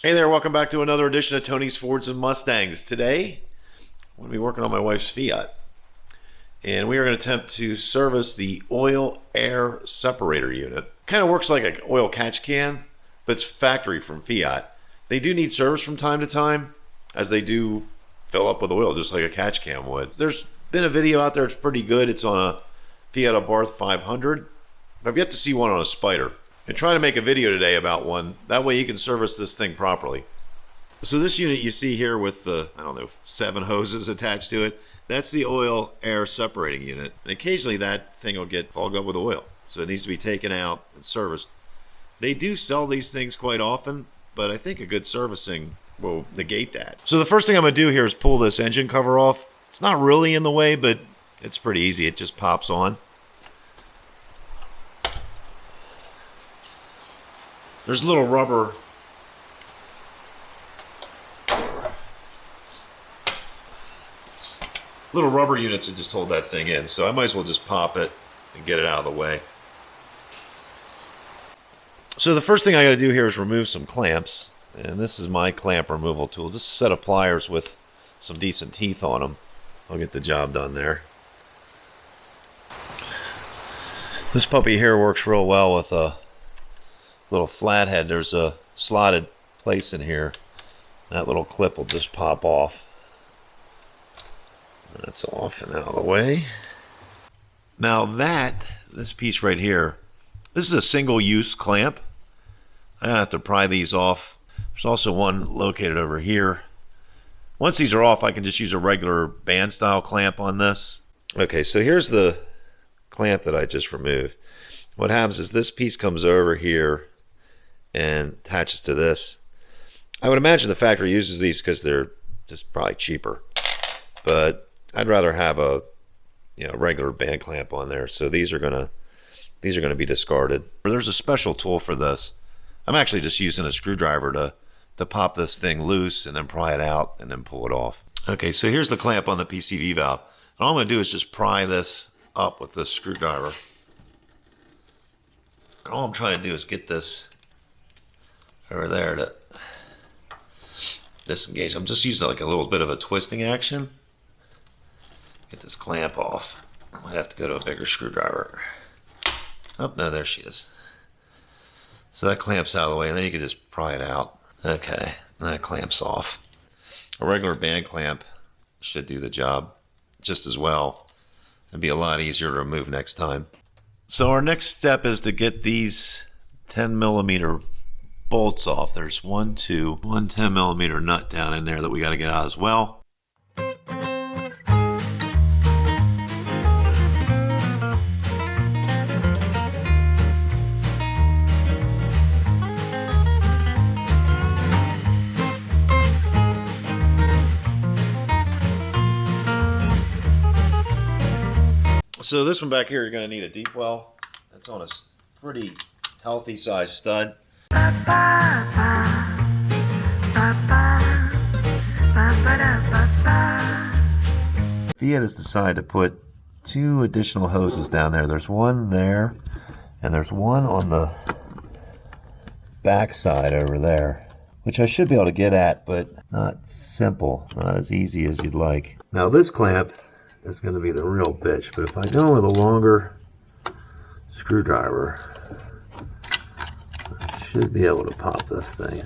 Hey there, welcome back to another edition of Tony's Fords and Mustangs. Today, I'm going to be working on my wife's Fiat, and we are going to attempt to service the oil air separator unit. Kind of works like an oil catch can, but it's factory from Fiat. They do need service from time to time, as they do fill up with oil, just like a catch can would. There's been a video out there, it's pretty good. It's on a Fiat Abarth 500, but I've yet to see one on a Spider. And trying to make a video today about one. That way you can service this thing properly. So this unit you see here with the, 7 hoses attached to it, that's the oil air separating unit. And occasionally that thing will get clogged up with oil. So it needs to be taken out and serviced. They do sell these things quite often, but I think a good servicing will negate that. So the first thing I'm going to do here is pull this engine cover off. It's not really in the way, but it's pretty easy. It just pops on. There's little rubber units that just hold that thing in, so I might as well just pop it and get it out of the way. So the first thing I got to do here is remove some clamps, and this is my clamp removal tool. Just a set of pliers with some decent teeth on them. I'll get the job done there. This puppy here works real well with a little flathead. There's a slotted place in here. That little clip will just pop off. That's off and out of the way. Now this piece right here, this is a single-use clamp. I'm gonna have to pry these off. There's also one located over here. Once these are off, I can just use a regular band-style clamp on this. Okay, so here's the clamp that I just removed. What happens is this piece comes over here and attaches to this. I would imagine the factory uses these because they're just probably cheaper, but I'd rather have a regular band clamp on there. So these are gonna be discarded. There's a special tool for this. I'm actually just using a screwdriver to pop this thing loose and then pry it out and then pull it off. Okay, so here's the clamp on the PCV valve. And all I'm gonna do is just pry this up with this screwdriver. And all I'm trying to do is get this over there to disengage. I'm just using like a little bit of a twisting action. Get this clamp off. I might have to go to a bigger screwdriver. Oh, no, there she is. So that clamps out of the way, and then you can just pry it out. Okay, and that clamps off. A regular band clamp should do the job just as well. It'd be a lot easier to remove next time. So our next step is to get these 10mm bolts off. There's one 10mm nut down in there that we got to get out as well. So this one back here, you're going to need a deep well. That's on a pretty healthy size stud. Fiat has decided to put 2 additional hoses down there. There's one there, and there's one on the back side over there, which I should be able to get at, but not simple, not as easy as you'd like. Now this clamp is going to be the real bitch, but if I go with a longer screwdriver, I should be able to pop this thing.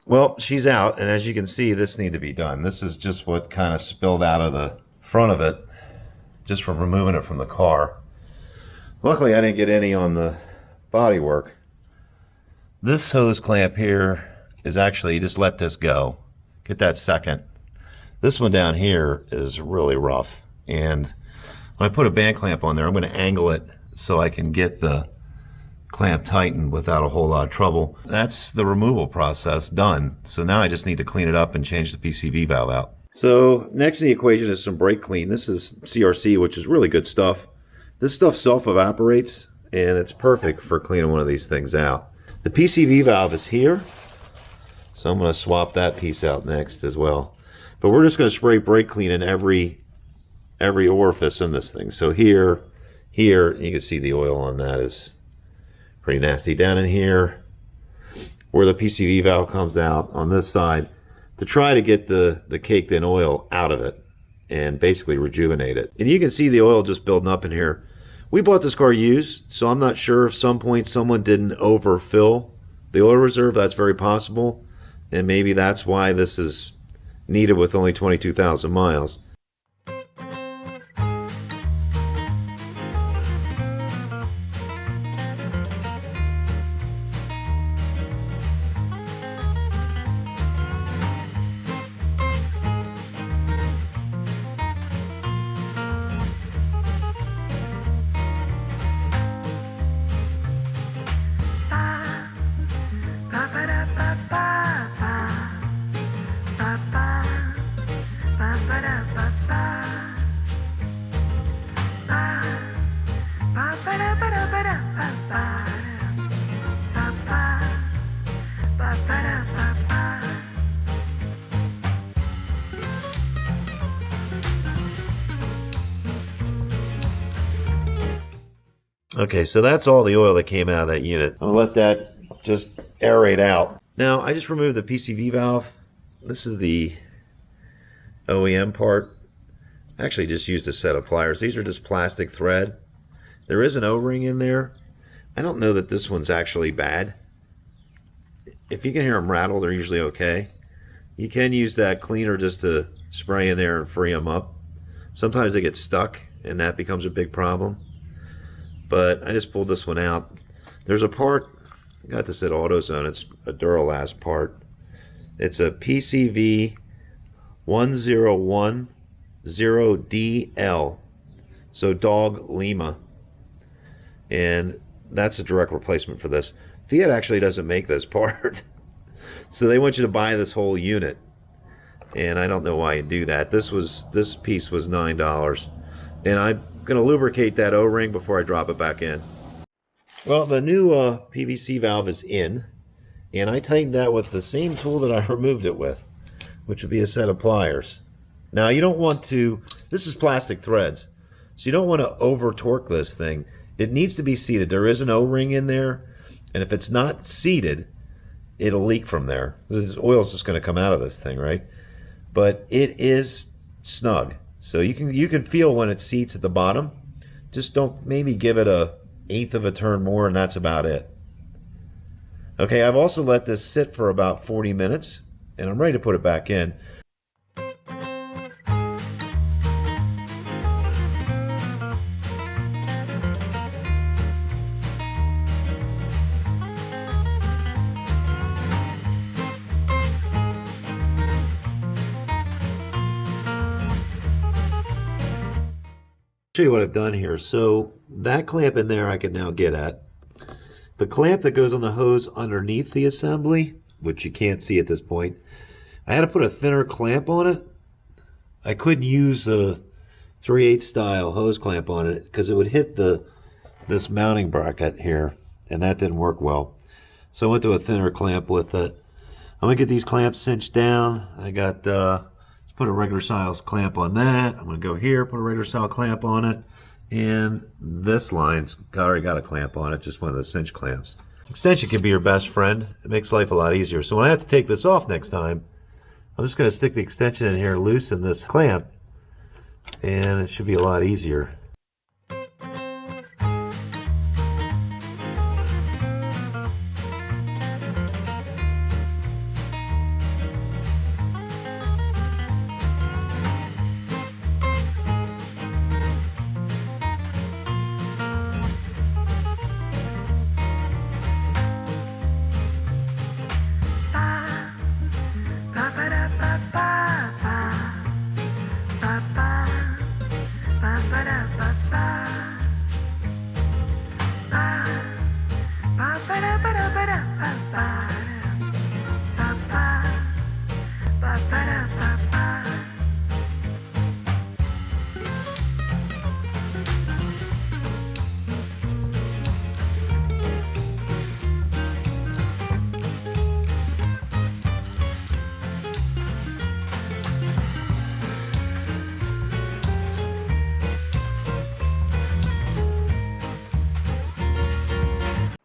Well, she's out, and as you can see, this needs to be done. This is just what kind of spilled out of the front of it, just from removing it from the car. Luckily, I didn't get any on the bodywork. This hose clamp here is actually, you just let this go. Get that second. This one down here is really rough, and when I put a band clamp on there, I'm going to angle it so I can get the clamp tightened without a whole lot of trouble. That's the removal process done. So now I just need to clean it up and change the PCV valve out. So next in the equation is some brake clean. This is CRC, which is really good stuff. This stuff self-evaporates, and it's perfect for cleaning one of these things out. The PCV valve is here, so I'm going to swap that piece out next as well. But we're just going to spray brake clean in every orifice in this thing. So here, you can see the oil on that is pretty nasty. Down in here, where the PCV valve comes out on this side, to try to get the caked in oil out of it and basically rejuvenate it. And you can see the oil just building up in here. We bought this car used, so I'm not sure if some point someone didn't overfill the oil reserve. That's very possible. And maybe that's why this is needed with only 22,000 miles. Okay, so that's all the oil that came out of that unit. I'll let that just aerate out. Now, I just removed the PCV valve. This is the OEM part. I actually just used a set of pliers. These are just plastic thread. There is an O-ring in there. I don't know that this one's actually bad. If you can hear them rattle, they're usually okay. You can use that cleaner just to spray in there and free them up. Sometimes they get stuck, and that becomes a big problem. But I just pulled this one out. There's a part, I got this at AutoZone, it's a Duralast part. It's a PCV 1010DL, so Dog Lima. And that's a direct replacement for this. Fiat actually doesn't make this part. So they want you to buy this whole unit. And I don't know why you do that. This piece was $9. And I'm going to lubricate that O-ring before I drop it back in. Well, the new PVC valve is in, and I tightened that with the same tool that I removed it with, which would be a set of pliers. Now, you don't want to, this is plastic threads, so you don't want to over torque this thing. It needs to be seated. There is an O-ring in there, and if it's not seated, it'll leak from there. This oil is just going to come out of this thing, right? But it is snug. So you can feel when it seats at the bottom. Just don't maybe give it a 1/8 of a turn more, and that's about it. Okay, I've also let this sit for about 40 minutes, and I'm ready to put it back in. Show you what I've done here. So that clamp in there I can now get at. The clamp that goes on the hose underneath the assembly, which you can't see at this point, I had to put a thinner clamp on it. I couldn't use a 3/8 style hose clamp on it because it would hit this mounting bracket here, and that didn't work well. So I went to a thinner clamp with it. I'm gonna get these clamps cinched down. I got put a regular style clamp on that. I'm going to go here, put a regular style clamp on it, and this line's already got a clamp on it, just one of the cinch clamps. Extension can be your best friend. It makes life a lot easier. So when I have to take this off next time, I'm just going to stick the extension in here, loosen this clamp, and it should be a lot easier. Ba-ba-da-ba-ba-ba. Ba-ba. Ba-ba-da.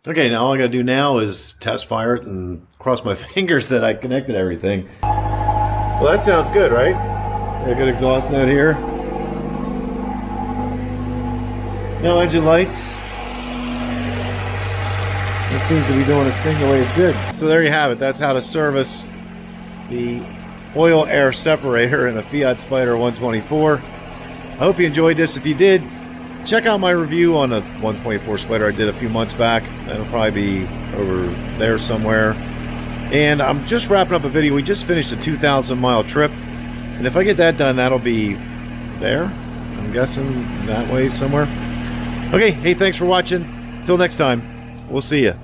Okay, now all I gotta do now is test fire it and cross my fingers that I connected everything. Well, that sounds good, right? Got a good exhaust note here. No engine lights. This seems to be doing its thing the way it should. So there you have it. That's how to service the oil air separator in a Fiat Spider 124. I hope you enjoyed this. If you did, check out my review on a 124 Spider I did a few months back. That'll probably be over there somewhere. And I'm just wrapping up a video. We just finished a 2,000 mile trip. And if I get that done, that'll be there. I'm guessing that way somewhere. Okay, hey, thanks for watching. Till next time, we'll see you.